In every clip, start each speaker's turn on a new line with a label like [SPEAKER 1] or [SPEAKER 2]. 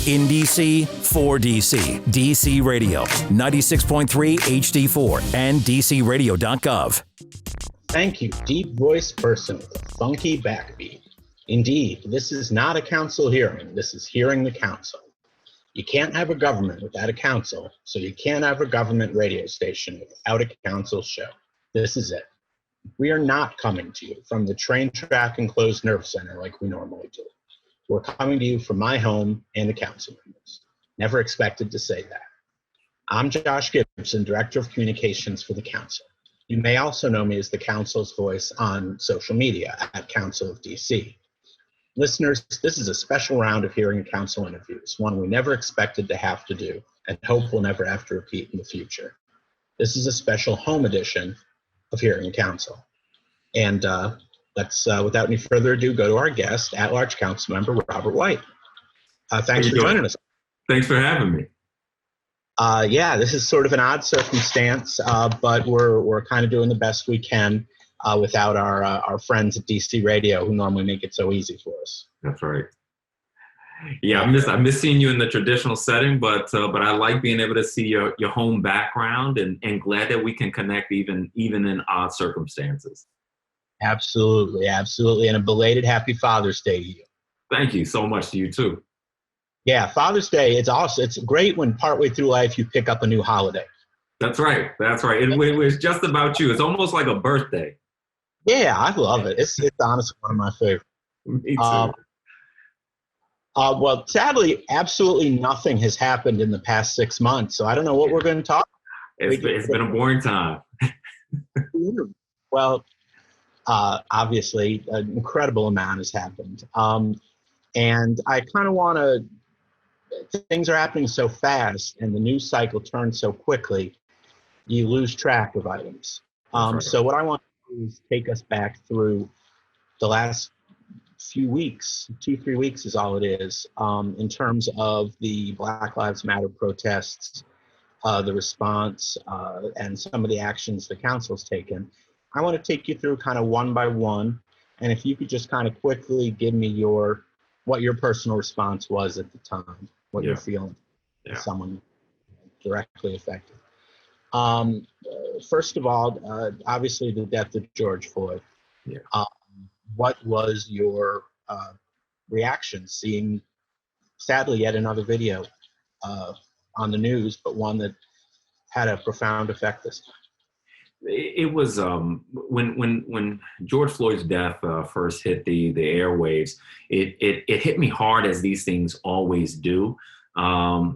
[SPEAKER 1] In DC, for DC. DC Radio, 96.3 HD4 and DCRadio.gov.
[SPEAKER 2] Thank you, deep voice person with a funky backbeat. Indeed, this is not a council hearing. This is hearing the council. You can't have a government without a council, so you can't have a government radio station without a council show. This is it. We are not coming to you from the train track enclosed nerve center like we normally do. We're coming to you from my home and the council members. Never expected to say that. I'm Josh Gibson, Director of Communications for the council. You may also know me as the council's voice on social media at Council of DC. Listeners, this is a special round of hearing council interviews, one we never expected to have to do and hope we'll never have to repeat in the future. This is a special home edition of Hearing Council. And let's, without any further ado, go to our guest, at-large council member Robert White. Thanks for joining us.
[SPEAKER 3] Thanks for having me.
[SPEAKER 2] Yeah, this is sort of an odd circumstance, but we're kind of doing the best we can without our friends at DC Radio, who normally make it so easy for us.
[SPEAKER 3] That's right. Yeah, I miss seeing you in the traditional setting, but I like being able to see your home background, and glad that we can connect even in odd circumstances.
[SPEAKER 2] Absolutely, and a belated Happy Father's Day to you.
[SPEAKER 3] Thank you so much to you too.
[SPEAKER 2] Yeah, Father's Day, it's great when partway through life you pick up a new holiday.
[SPEAKER 3] That's right. It's just about you. It's almost like a birthday.
[SPEAKER 2] Yeah, I love it. It's honestly one of my favorites.
[SPEAKER 3] Me too.
[SPEAKER 2] Well, sadly, absolutely nothing has happened in the past 6 months, so I don't know what we're going to talk about.
[SPEAKER 3] It's been a boring time.
[SPEAKER 2] Well, obviously, an incredible amount has happened. And I kind of want to, things are happening so fast and the news cycle turns so quickly, you lose track of items.
[SPEAKER 3] Right.
[SPEAKER 2] So what I want to do is take us back through the last few weeks, 2-3 weeks is all it is, in terms of the Black Lives Matter protests, the response, and some of the actions the council's taken. I want to take you through kind of one by one, and if you could just kind of quickly give me what your personal response was at the time, what you're feeling, someone directly affected. First of all, obviously the death of George Floyd.
[SPEAKER 3] Yeah.
[SPEAKER 2] What was your reaction seeing, sadly, yet another video on the news, but one that had a profound effect this time?
[SPEAKER 3] It was when George Floyd's death first hit the airwaves. It hit me hard, as these things always do. A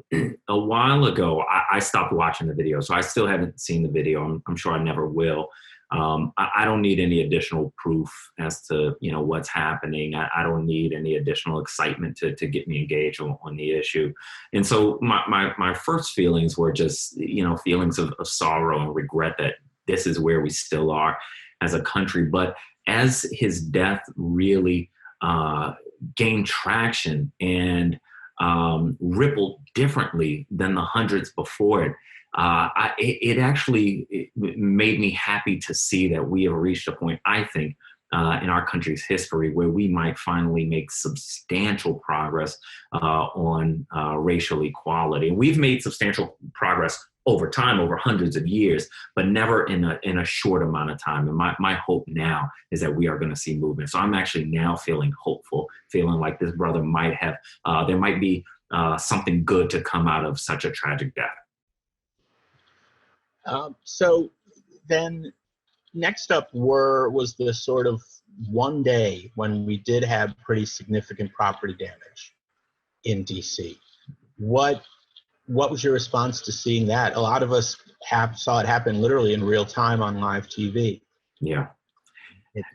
[SPEAKER 3] while ago, I stopped watching the video, so I still haven't seen the video. I'm sure I never will. I don't need any additional proof as to what's happening. I don't need any additional excitement to get me engaged on the issue. And so my first feelings were just feelings of sorrow and regret that this is where we still are as a country. But as his death really gained traction and rippled differently than the hundreds before it, it actually made me happy to see that we have reached a point, I think, in our country's history where we might finally make substantial progress on racial equality. And we've made substantial progress over time, over hundreds of years, but never in a short amount of time. And my hope now is that we are going to see movement. So I'm actually now feeling hopeful, feeling like this brother might have, there might be something good to come out of such a tragic death.
[SPEAKER 2] So then next up was the sort of one day when we did have pretty significant property damage in DC. What was your response to seeing that? A lot of us saw it happen literally in real time on live TV.
[SPEAKER 3] Yeah.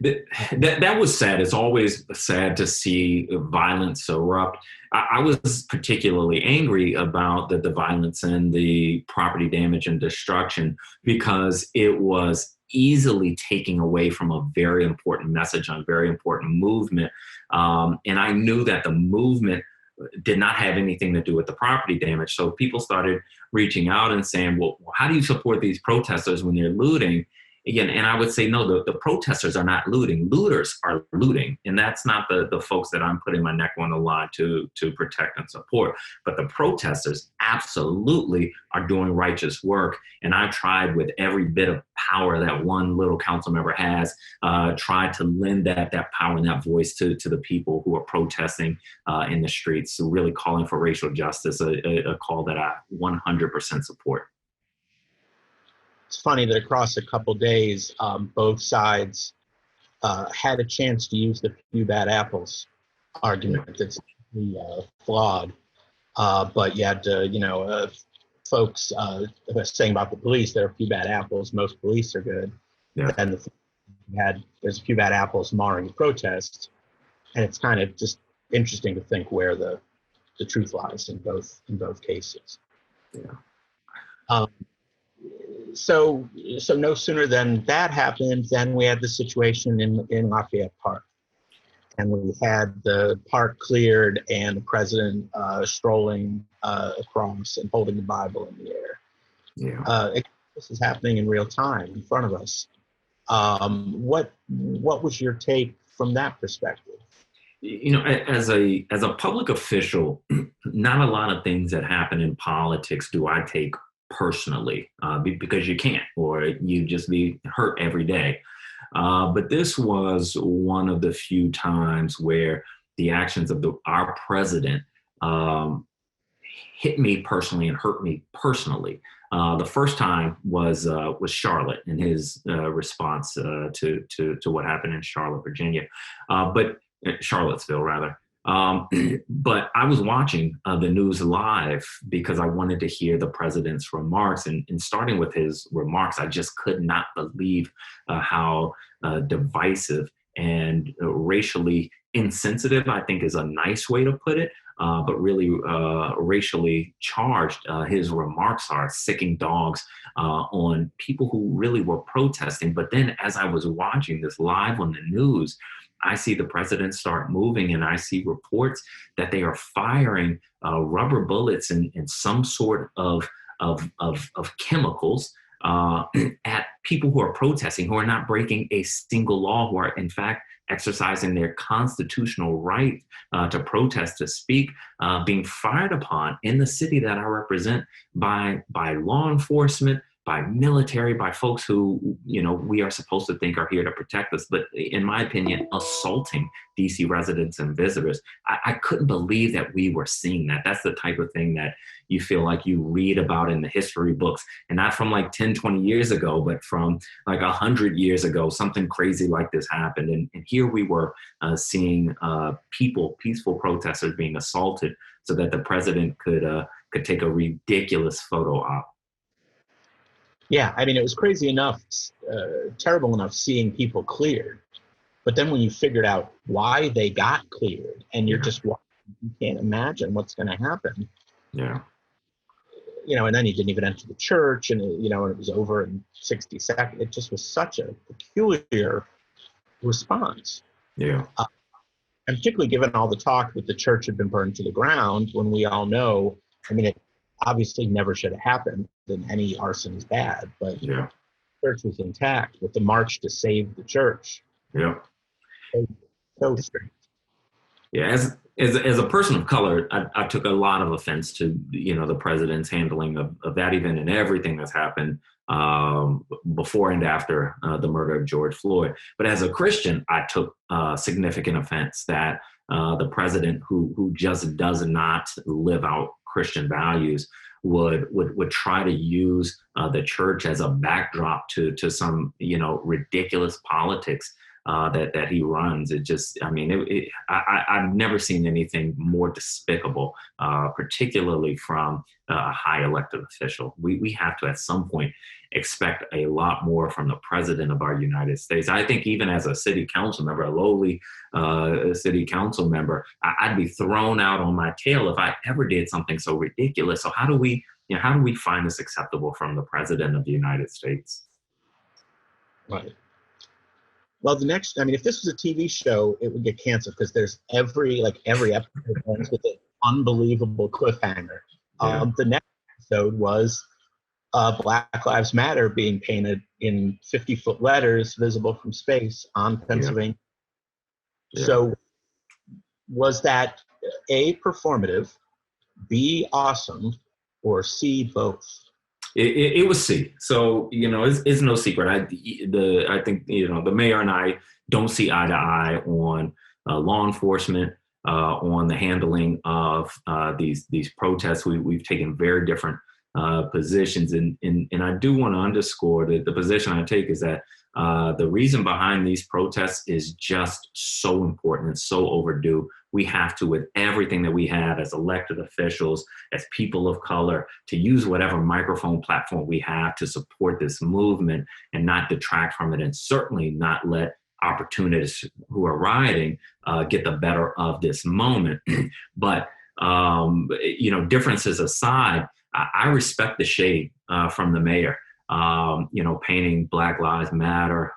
[SPEAKER 3] That was sad. It's always sad to see violence erupt. I was particularly angry about the violence and the property damage and destruction because it was easily taking away from a very important message on a very important movement. And I knew that the movement did not have anything to do with the property damage. So people started reaching out and saying, well, how do you support these protesters when they're looting? again, and I would say, no, the protesters are not looting. Looters are looting. And that's not the folks that I'm putting my neck on the line to protect and support. But the protesters absolutely are doing righteous work. And I tried with every bit of power that one little council member has, tried to lend that power and that voice to the people who are protesting in the streets, so really calling for racial justice, a call that I 100% support.
[SPEAKER 2] It's funny that across a couple days, both sides had a chance to use the few bad apples argument that's flawed. But you had folks saying about the police, there are a few bad apples, most police are good.
[SPEAKER 3] Yeah.
[SPEAKER 2] And there's a few bad apples marring the protest. And it's kind of just interesting to think where the truth lies in both cases.
[SPEAKER 3] Yeah.
[SPEAKER 2] So no sooner than that happened, then we had the situation in Lafayette Park. And we had the park cleared and the president strolling across and holding the Bible in the air.
[SPEAKER 3] Yeah.
[SPEAKER 2] This is happening in real time in front of us. What was your take from that perspective?
[SPEAKER 3] As a public official, not a lot of things that happen in politics do I take personally, because you can't, or you just be hurt every day. But this was one of the few times where the actions of our president hit me personally and hurt me personally. The first time was Charlotte and his response to what happened in Charlotte, Virginia, but Charlottesville rather. But I was watching the news live because I wanted to hear the president's remarks. And starting with his remarks, I just could not believe how divisive and racially insensitive, I think is a nice way to put it, but really racially charged his remarks are, sicking dogs on people who really were protesting. But then as I was watching this live on the news, I see the president start moving, and I see reports that they are firing rubber bullets and some sort of chemicals at people who are protesting, who are not breaking a single law, who are in fact exercising their constitutional right to protest, to speak, being fired upon in the city that I represent by law enforcement, by military, by folks who, we are supposed to think are here to protect us, but in my opinion, assaulting DC residents and visitors. I couldn't believe that we were seeing that. That's the type of thing that you feel like you read about in the history books, and not from like 10, 20 years ago, but from like 100 years ago, something crazy like this happened. And here we were seeing peaceful protesters being assaulted so that the president could take a ridiculous photo op.
[SPEAKER 2] Yeah, I mean, it was crazy enough, terrible enough seeing people cleared. But then when you figured out why they got cleared, and you're just watching, you can't imagine what's going to happen.
[SPEAKER 3] Yeah.
[SPEAKER 2] And then he didn't even enter the church, and it was over in 60 seconds. It just was such a peculiar response.
[SPEAKER 3] Yeah.
[SPEAKER 2] And particularly given all the talk that the church had been burned to the ground, when we all know, I mean, it obviously never should have happened, and any arson is bad, but
[SPEAKER 3] yeah,
[SPEAKER 2] the church was intact with the march to save the church.
[SPEAKER 3] Yeah.
[SPEAKER 2] So strange.
[SPEAKER 3] Yeah, as a person of color, I took a lot of offense to the president's handling of that event and everything that's happened before and after the murder of George Floyd. But as a Christian, I took significant offense that the president, who just does not live out Christian values, would try to use the church as a backdrop to some ridiculous politics that he runs. It just, I mean, I've never seen anything more despicable, particularly from a high elected official. We have to at some point expect a lot more from the president of our United States. I think even as a city council member, a lowly city council member, I'd be thrown out on my tail if I ever did something so ridiculous. So how do we find this acceptable from the president of the United States?
[SPEAKER 2] Right. Well, if this was a TV show, it would get canceled because there's every episode ends with an unbelievable cliffhanger.
[SPEAKER 3] Yeah.
[SPEAKER 2] The next episode was Black Lives Matter being painted in 50-foot letters visible from space on Pennsylvania.
[SPEAKER 3] Yeah.
[SPEAKER 2] So was that A, performative, B, awesome, or C, both?
[SPEAKER 3] It was C. So, it's no secret. I think, the mayor and I don't see eye to eye on law enforcement, on the handling of these protests. We've taken very different positions. And I do want to underscore that the position I take is that the reason behind these protests is just so important and so overdue. We have to, with everything that we have as elected officials, as people of color, to use whatever microphone platform we have to support this movement and not detract from it, and certainly not let opportunists who are rioting get the better of this moment. But, differences aside, I respect the shade from the mayor. Painting Black Lives Matter,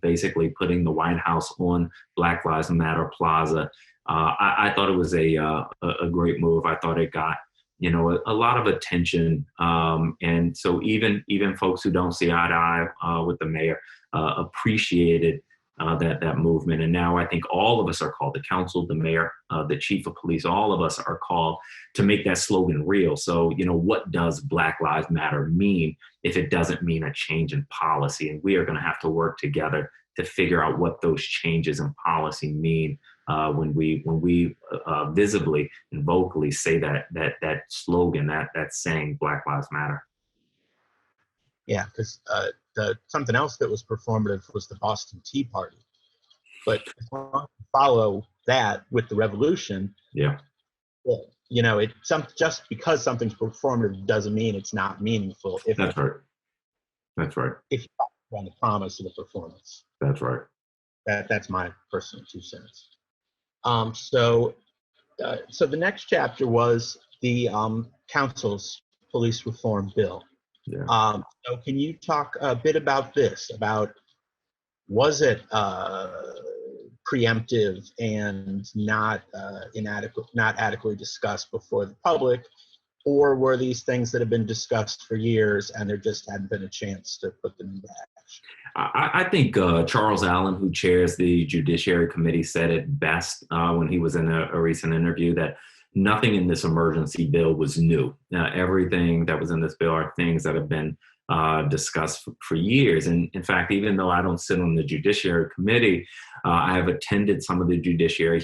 [SPEAKER 3] basically putting the White House on Black Lives Matter Plaza. I thought it was a great move. I thought it got, a lot of attention. And so even folks who don't see eye to eye with the mayor appreciated that movement. And now I think all of us are called, the council, the mayor, the chief of police, all of us are called to make that slogan real. So, what does Black Lives Matter mean if it doesn't mean a change in policy? And we are going to have to work together to figure out what those changes in policy mean when we visibly and vocally say that slogan, that saying, Black Lives Matter.
[SPEAKER 2] Yeah, because something else that was performative was the Boston Tea Party. But if we follow that with the revolution, well, just because something's performative doesn't mean it's not meaningful.
[SPEAKER 3] That's right. That's right.
[SPEAKER 2] If you run the promise of the performance.
[SPEAKER 3] That's right.
[SPEAKER 2] That's my personal 2 cents. So the next chapter was the council's police reform bill.
[SPEAKER 3] Yeah.
[SPEAKER 2] So can you talk a bit about this? About, was it preemptive and not adequately discussed before the public, or were these things that have been discussed for years and there just hadn't been a chance to put them into action?
[SPEAKER 3] I think Charles Allen, who chairs the Judiciary Committee, said it best when he was in a recent interview, that nothing in this emergency bill was new. Everything that was in this bill are things that have been discussed for years. And in fact, even though I don't sit on the Judiciary Committee, I have attended some of the Judiciary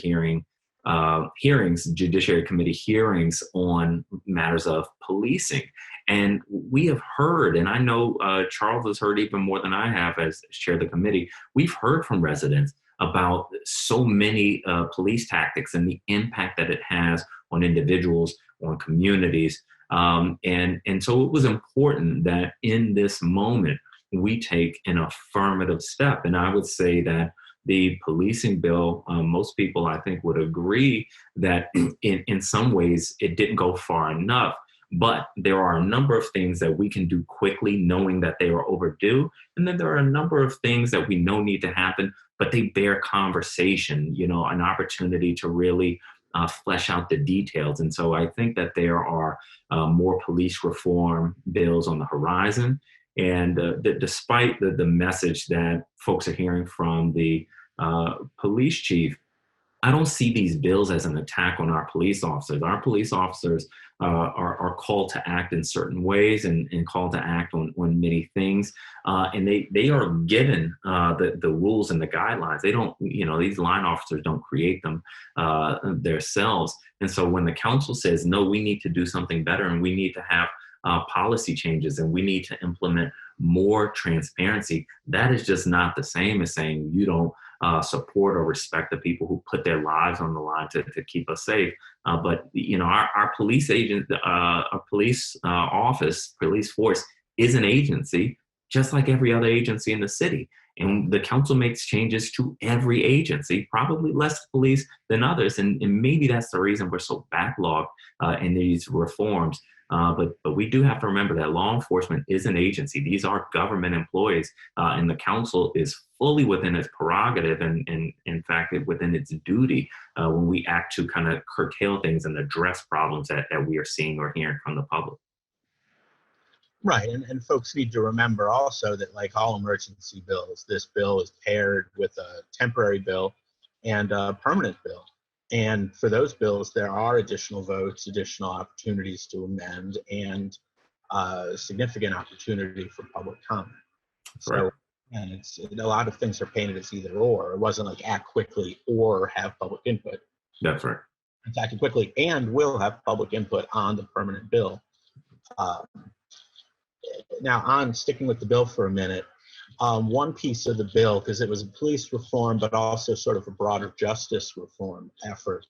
[SPEAKER 3] Judiciary Committee hearings on matters of policing. And we have heard, and I know Charles has heard even more than I have as chair of the committee, we've heard from residents about so many police tactics and the impact that it has on individuals, on communities. And so it was important that in this moment, we take an affirmative step. And I would say that the policing bill, most people, I think, would agree that in some ways it didn't go far enough. But there are a number of things that we can do quickly, knowing that they are overdue. And then there are a number of things that we know need to happen, but they bear conversation, an opportunity to really flesh out the details. And so I think that there are more police reform bills on the horizon. And despite the message that folks are hearing from the police chief, I don't see these bills as an attack on our police officers. Our police officers are called to act in certain ways and called to act on many things. And they are given the rules and the guidelines. They don't, these line officers don't create them themselves. And so when the council says, no, we need to do something better and we need to have policy changes and we need to implement more transparency, that is just not the same as saying you don't support or respect the people who put their lives on the line to keep us safe. But our police agent, our police office, police force is an agency, just like every other agency in the city. And the council makes changes to every agency, probably less police than others. And maybe that's the reason we're so backlogged in these reforms. But we do have to remember that law enforcement is an agency. These are government employees, and the council is fully within its prerogative and in fact, within its duty when we act to kind of curtail things and address problems that we are seeing or hearing from the public.
[SPEAKER 2] Right, and folks need to remember also that, like all emergency bills, this bill is paired with a temporary bill and a permanent bill. And for those bills, there are additional votes, additional opportunities to amend, and significant opportunity for public comment.
[SPEAKER 3] Right.
[SPEAKER 2] So, and a lot of things are painted as either or. It wasn't like act quickly or have public input.
[SPEAKER 3] That's right.
[SPEAKER 2] It's acting quickly and will have public input on the permanent bill. Now, on sticking with the bill for a minute, one piece of the bill, because it was a police reform, but also sort of a broader justice reform effort,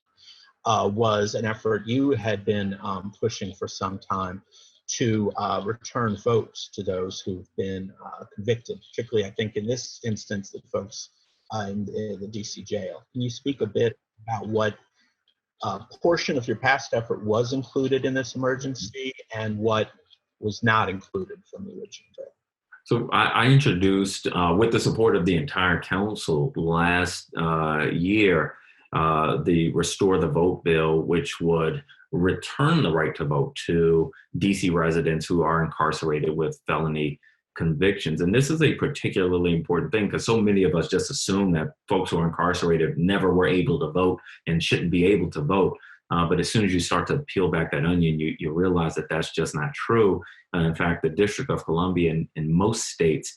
[SPEAKER 2] was an effort you had been pushing for some time to return votes to those who've been convicted, particularly, I think, in this instance, the folks in the DC jail. Can you speak a bit about what portion of your past effort was included in this emergency and what was not included from the original bill?
[SPEAKER 3] So I introduced, with the support of the entire council last year, the Restore the Vote bill, which would return the right to vote to DC residents who are incarcerated with felony convictions. And this is a particularly important thing because so many of us just assume that folks who are incarcerated never were able to vote and shouldn't be able to vote. But as soon as you start to peel back that onion, you realize that that's just not true. In fact, the District of Columbia in most states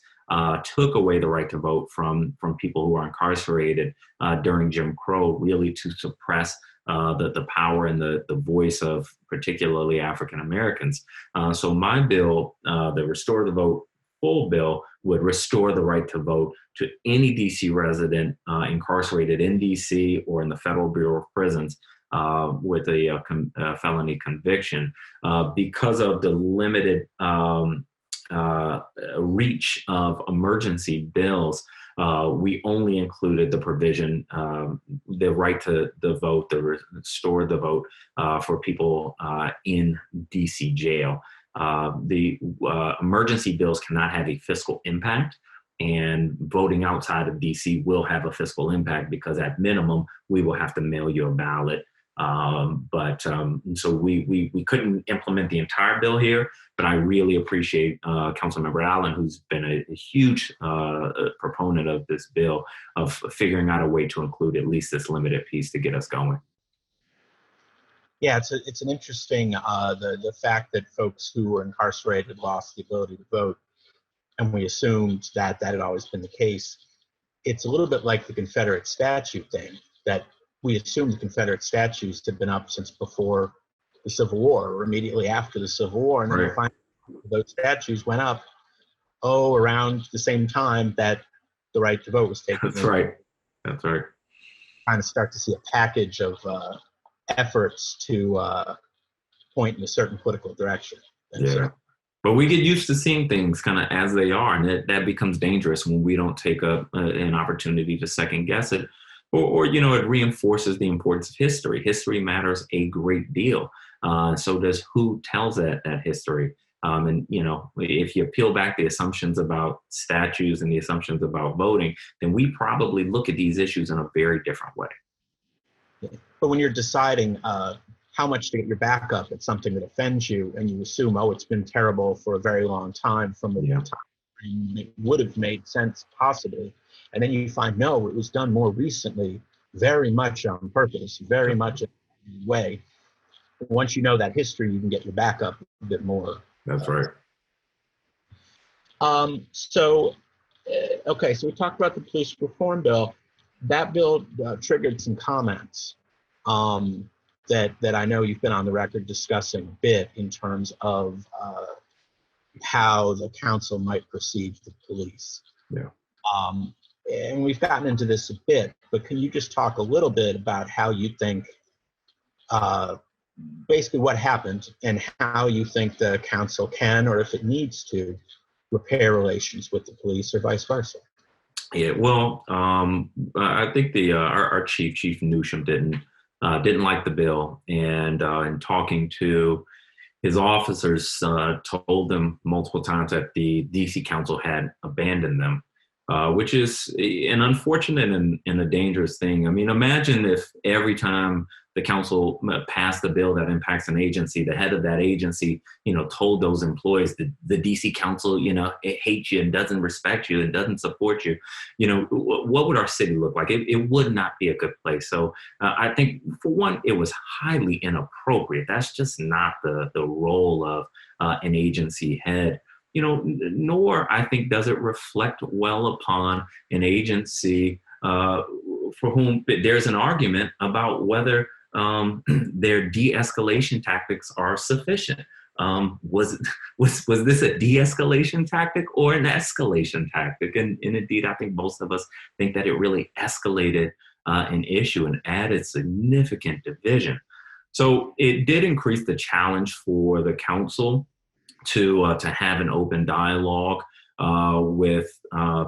[SPEAKER 3] took away the right to vote from people who are incarcerated during Jim Crow, really to suppress the power and the voice of particularly African Americans. So my bill, the Restore the Vote full bill, would restore the right to vote to any DC resident incarcerated in DC or in the Federal Bureau of Prisons with a felony conviction. Because of the limited reach of emergency bills, we only included the provision, the right to the vote, the restore the vote for people in DC jail. The emergency bills cannot have a fiscal impact, and voting outside of DC will have a fiscal impact because at minimum, we will have to mail you a ballot. So we couldn't implement the entire bill here, but I really appreciate Councilmember Allen, who's been a huge proponent of this bill, of figuring out a way to include at least this limited piece to get us going.
[SPEAKER 2] Yeah, it's an interesting, the fact that folks who were incarcerated lost the ability to vote, and we assumed that had always been the case. It's a little bit like the Confederate statute thing, that we assumed the Confederate statutes had been up since before the Civil War or immediately after the Civil War, and then we find those statutes went up, around the same time that the right to vote was taken.
[SPEAKER 3] That's right. That's right.
[SPEAKER 2] Kind of start to see a package of efforts to point in a certain political direction. And
[SPEAKER 3] yeah.
[SPEAKER 2] so,
[SPEAKER 3] but we get used to seeing things kind of as they are, and that becomes dangerous when we don't take an opportunity to second guess it. Or it reinforces the importance of history. History matters a great deal. So does who tells that history. And if you peel back the assumptions about statutes and the assumptions about voting, then we probably look at these issues in a very different way.
[SPEAKER 2] But when you're deciding how much to get your back up at something that offends you, and you assume, it's been terrible for a very long time from the time it would have made sense possibly, and then you find, no, it was done more recently, very much on purpose, very much in a way. Once you know that history, you can get your back up a bit more.
[SPEAKER 3] That's right.
[SPEAKER 2] So we talked about the police reform bill. That bill triggered some comments that I know you've been on the record discussing a bit in terms of how the council might perceive the police.
[SPEAKER 3] Yeah.
[SPEAKER 2] And we've gotten into this a bit, but can you just talk a little bit about how you think, basically what happened and how you think the council can, or if it needs to, repair relations with the police or vice versa?
[SPEAKER 3] Yeah, well, I think our Chief Newsham didn't like the bill, and in talking to his officers, told them multiple times that the DC Council had abandoned them. which is an unfortunate and a dangerous thing. I mean, imagine if every time the council passed a bill that impacts an agency, the head of that agency, told those employees that the DC council, it hates you and doesn't respect you and doesn't support you. What would our city look like? It would not be a good place. So I think, for one, it was highly inappropriate. That's just not the role of an agency head. Nor I think does it reflect well upon an agency for whom there's an argument about whether their de-escalation tactics are sufficient. Was this a de-escalation tactic or an escalation tactic? And indeed, I think most of us think that it really escalated an issue and added significant division. So it did increase the challenge for the council to have an open dialogue with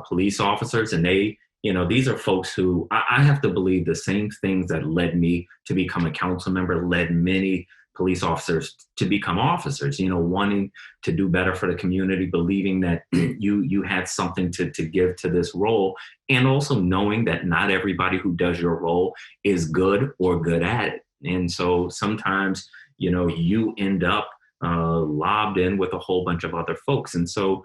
[SPEAKER 3] police officers. And they, these are folks who I have to believe the same things that led me to become a council member led many police officers to become officers, wanting to do better for the community, believing that you had something to give to this role, and also knowing that not everybody who does your role is good or good at it. And so sometimes, you end up lobbed in with a whole bunch of other folks. And so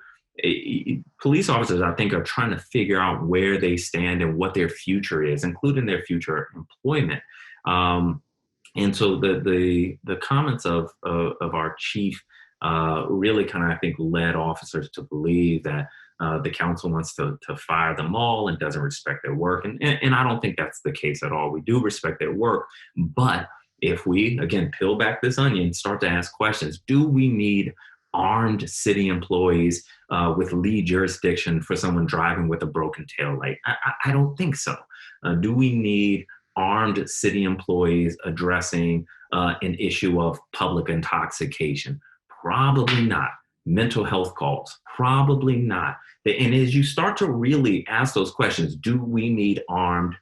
[SPEAKER 3] police officers, I think, are trying to figure out where they stand and what their future is, including their future employment. And so the comments of our chief really kind of, I think, led officers to believe that the council wants to fire them all and doesn't respect their work. And I don't think that's the case at all. We do respect their work. But if we, again, peel back this onion, start to ask questions, do we need armed city employees with lead jurisdiction for someone driving with a broken taillight? I don't think so. Do we need armed city employees addressing an issue of public intoxication? Probably not. Mental health calls? Probably not. And as you start to really ask those questions, do we need armed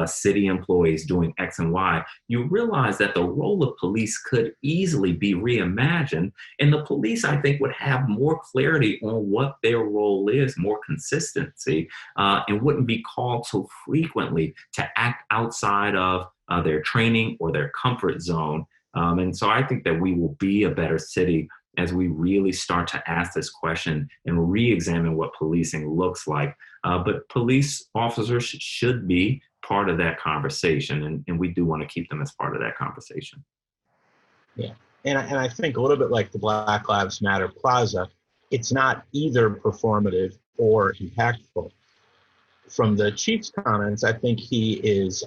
[SPEAKER 3] city employees doing X and Y, you realize that the role of police could easily be reimagined. And the police, I think, would have more clarity on what their role is, more consistency, and wouldn't be called so frequently to act outside of their training or their comfort zone. And so I think that we will be a better city as we really start to ask this question and re-examine what policing looks like. But police officers should be part of that conversation, and we do want to keep them as part of that conversation.
[SPEAKER 2] Yeah, and I think a little bit like the Black Lives Matter Plaza, it's not either performative or impactful. From the chief's comments, I think he is,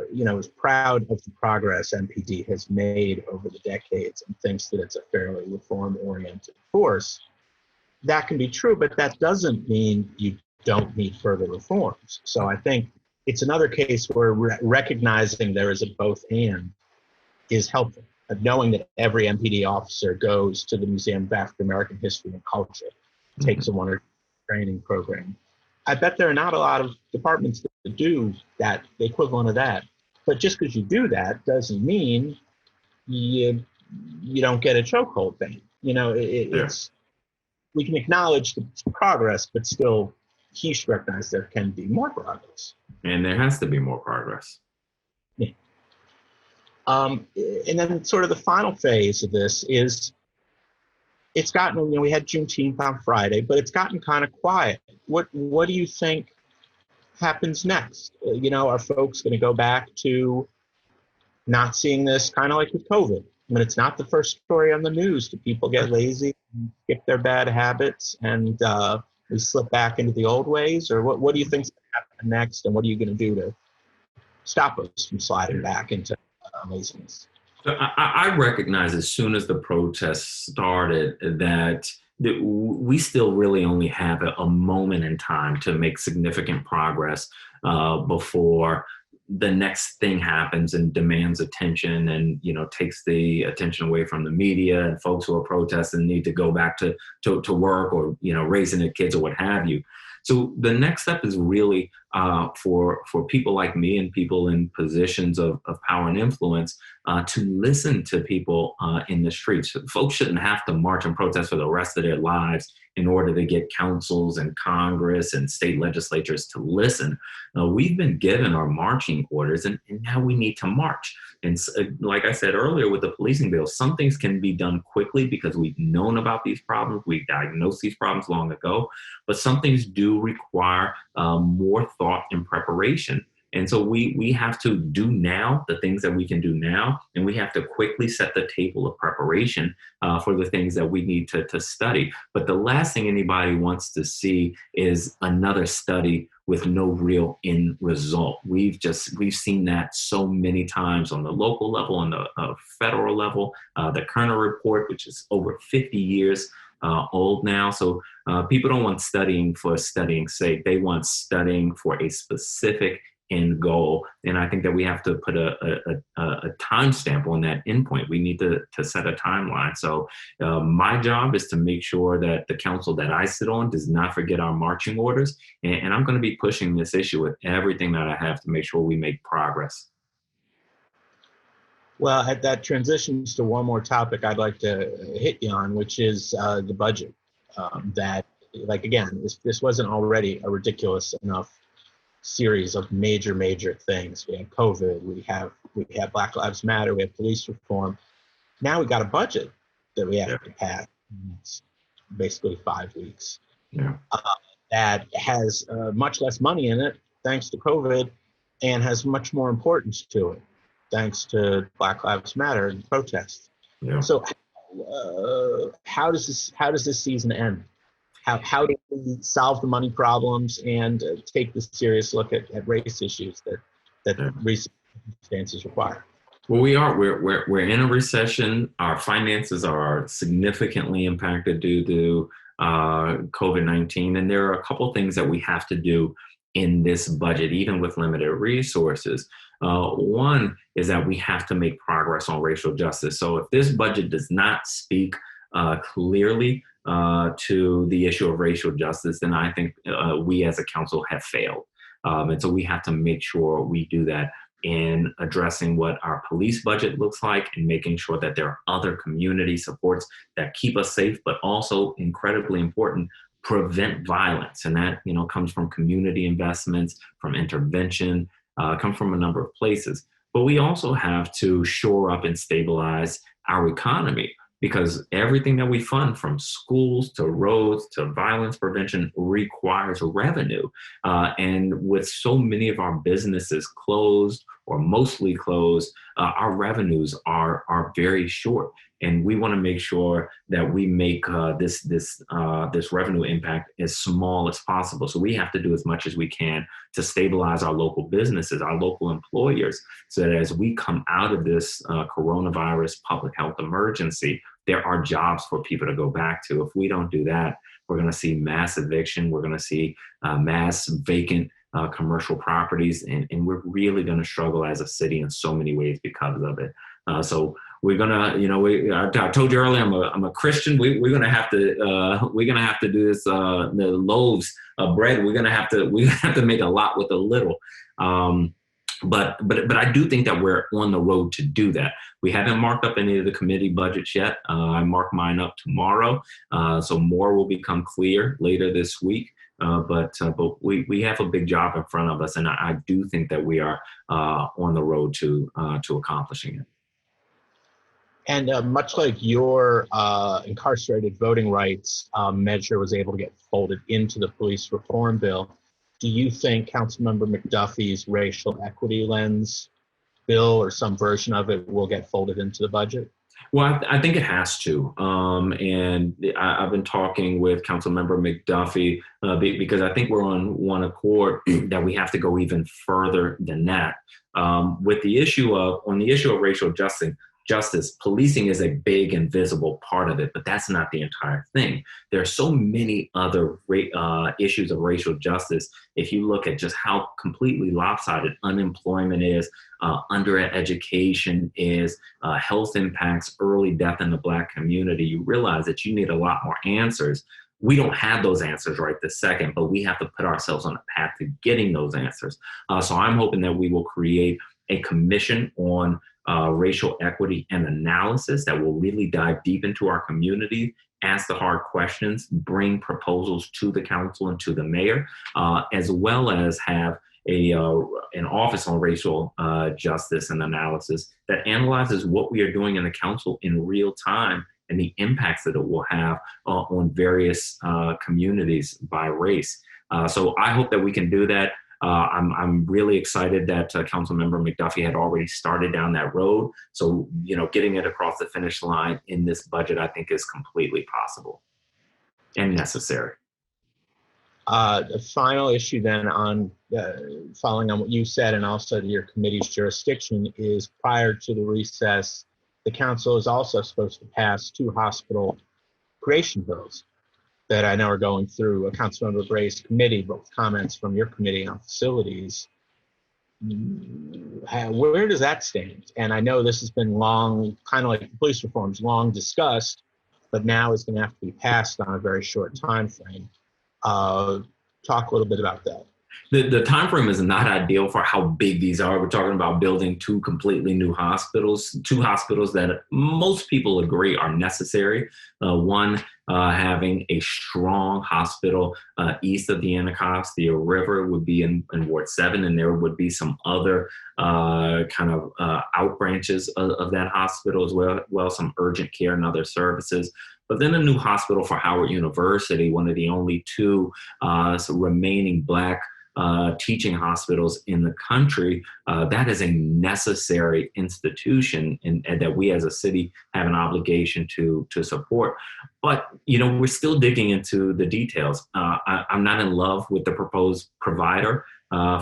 [SPEAKER 2] is proud of the progress MPD has made over the decades and thinks that it's a fairly reform-oriented force. That can be true, but that doesn't mean you don't need further reforms. So I think it's another case where recognizing there is a both and is helpful. Knowing that every MPD officer goes to the Museum of African American History and Culture, takes a one-year training program. I bet there are not a lot of departments that do that, the equivalent of that. But just because you do that doesn't mean you don't get a chokehold thing. It's we can acknowledge the progress, but still he should recognize there can be more progress.
[SPEAKER 3] And there has to be more progress.
[SPEAKER 2] Yeah. And then sort of the final phase of this is it's gotten, we had Juneteenth on Friday, but it's gotten kind of quiet. What do you think happens next? Are folks going to go back to not seeing this, kind of like with COVID? I mean, it's not the first story on the news. Do people get lazy, and skip their bad habits, and we slip back into the old ways? Or what do you think's going to happen next, and what are you going to do to stop us from sliding back into laziness?
[SPEAKER 3] So I recognize as soon as the protests started that we still really only have a moment in time to make significant progress before the next thing happens and demands attention and, takes the attention away from the media and folks who are protesting need to go back to work or, raising their kids or what have you. So the next step is really for people like me and people in positions of power and influence to listen to people in the streets. Folks shouldn't have to march and protest for the rest of their lives in order to get councils and Congress and state legislatures to listen. We've been given our marching orders, and now we need to march. And like I said earlier with the policing bill, some things can be done quickly because we've known about these problems. We've diagnosed these problems long ago, but some things do require more thought and preparation. And so we have to do now the things that we can do now, and we have to quickly set the table of preparation for the things that we need to study. But the last thing anybody wants to see is another study with no real end result. We've seen that so many times on the local level, on the federal level. The Kerner report, which is over 50 years old now. So people don't want studying for studying's sake. They want studying for a specific end goal. And I think that we have to put a timestamp on that endpoint. We need to set a timeline. So my job is to make sure that the council that I sit on does not forget our marching orders. And I'm going to be pushing this issue with everything that I have to make sure we make progress.
[SPEAKER 2] Well, that transitions to one more topic I'd like to hit you on, which is the budget. That, like, again, this wasn't already a ridiculous enough series of major things. We had COVID, we have Black Lives Matter, we have police reform. Now we got a budget that we have to pass. It's basically 5 weeks. That has much less money in it, thanks to COVID, and has much more importance to it, thanks to Black Lives Matter and protests. So how does this season end? How do we solve the money problems and take this serious look at race issues that recent circumstances require?
[SPEAKER 3] Well, we're in a recession. Our finances are significantly impacted due to COVID-19, and there are a couple things that we have to do in this budget, even with limited resources. One is that we have to make progress on racial justice. So if this budget does not speak clearly to the issue of racial justice, then I think we as a council have failed. And so we have to make sure we do that in addressing what our police budget looks like and making sure that there are other community supports that keep us safe, but also, incredibly important, prevent violence. And that, comes from community investments, from intervention, come from a number of places. But we also have to shore up and stabilize our economy, because everything that we fund, from schools to roads to violence prevention, requires revenue. And with so many of our businesses closed or mostly closed, our revenues are very short. And we want to make sure that we make this revenue impact as small as possible. So we have to do as much as we can to stabilize our local businesses, our local employers, so that as we come out of this coronavirus public health emergency, there are jobs for people to go back to. If we don't do that, we're going to see mass eviction. We're going to see mass vacant commercial properties, and we're really going to struggle as a city in so many ways because of it. So we're gonna, I told you earlier, I'm a Christian. We're gonna have to do this. The loaves of bread. We're gonna have to make a lot with a little. But I do think that we're on the road to do that. We haven't marked up any of the committee budgets yet. I mark mine up tomorrow, so more will become clear later this week. But we have a big job in front of us, and I do think that we are on the road to accomplishing it.
[SPEAKER 2] And much like your incarcerated voting rights measure was able to get folded into the police reform bill, do you think Councilmember McDuffie's racial equity lens bill or some version of it will get folded into the budget?
[SPEAKER 3] Well, I think it has to. And I've been talking with Councilmember McDuffie because I think we're on one accord that we have to go even further than that. With the issue of racial justice, policing is a big and visible part of it, but that's not the entire thing. There are so many other issues of racial justice. If you look at just how completely lopsided unemployment is, undereducation is, health impacts, early death in the Black community, you realize that you need a lot more answers. We don't have those answers right this second, but we have to put ourselves on a path to getting those answers. So I'm hoping that we will create a commission on racial equity and analysis that will really dive deep into our community, ask the hard questions, bring proposals to the council and to the mayor, as well as have an office on racial justice and analysis that analyzes what we are doing in the council in real time and the impacts that it will have on various communities by race. So I hope that we can do that. I'm really excited that Councilmember McDuffie had already started down that road. So, getting it across the finish line in this budget, I think, is completely possible and necessary.
[SPEAKER 2] The final issue then on following on what you said and also your committee's jurisdiction is prior to the recess, the council is also supposed to pass 2 hospital creation bills that I know are going through a Councilmember Gray's committee, but with comments from your committee on facilities. Where does that stand? And I know this has been long, kind of like the police reforms, long discussed, but now it's going to have to be passed on a very short time frame. Talk a little bit about that.
[SPEAKER 3] The time frame is not ideal for how big these are. We're talking about building 2 completely new hospitals, 2 hospitals that most people agree are necessary. One having a strong hospital east of the Anacostia River would be in Ward 7, and there would be some other kind of out branches of that hospital as well, some urgent care and other services. But then a new hospital for Howard University, one of the only 2 remaining Black teaching hospitals in the country. That is a necessary institution and that we as a city have an obligation to support. But, we're still digging into the details. I'm not in love with the proposed provider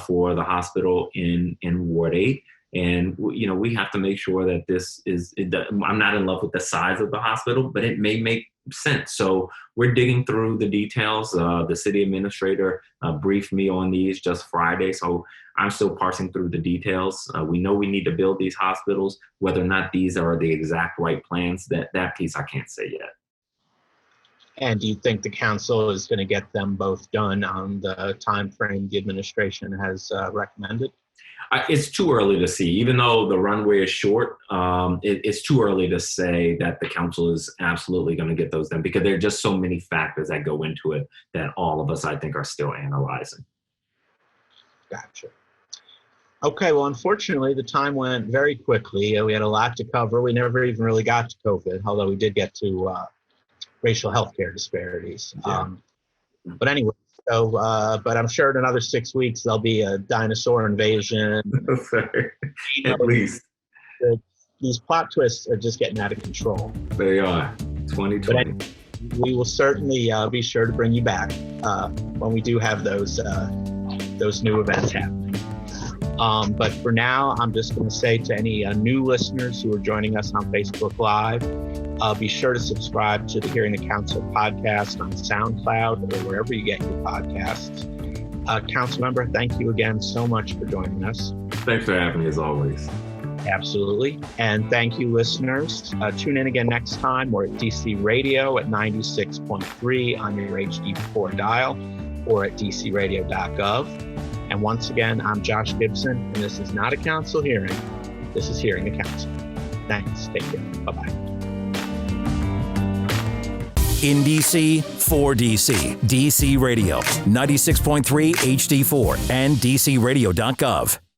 [SPEAKER 3] for the hospital in Ward 8. And, we have to make sure that I'm not in love with the size of the hospital, but it may make sense. So we're digging through the details. The city administrator briefed me on these just Friday. So I'm still parsing through the details. We know we need to build these hospitals. Whether or not these are the exact right plans, that piece I can't say yet.
[SPEAKER 2] And do you think the council is going to get them both done on the time frame the administration has recommended?
[SPEAKER 3] It's too early to see. Even though the runway is short, it's too early to say that the council is absolutely going to get those done because there are just so many factors that go into it that all of us, I think, are still analyzing.
[SPEAKER 2] Gotcha. Okay, well, unfortunately, the time went very quickly. We had a lot to cover. We never even really got to COVID, although we did get to racial healthcare disparities.
[SPEAKER 3] Yeah.
[SPEAKER 2] But anyway. So, but I'm sure in another 6 weeks, there'll be a dinosaur invasion.
[SPEAKER 3] At least.
[SPEAKER 2] These plot twists are just getting out of control.
[SPEAKER 3] They are. 2020.
[SPEAKER 2] But anyway, we will certainly be sure to bring you back when we do have those new events happening. But for now, I'm just going to say to any new listeners who are joining us on Facebook Live, be sure to subscribe to the Hearing the Council podcast on SoundCloud or wherever you get your podcasts. Councilmember, thank you again so much for joining us.
[SPEAKER 3] Thanks for having me as always.
[SPEAKER 2] Absolutely. And thank you, listeners. Tune in again next time. We're at DC Radio at 96.3 on your HD4 dial or at dcradio.gov. And once again, I'm Josh Gibson, and this is not a council hearing. This is Hearing the Council. Thanks. Take care. Bye-bye.
[SPEAKER 1] In DC, for DC, DC Radio, 96.3 HD4 and dcradio.gov.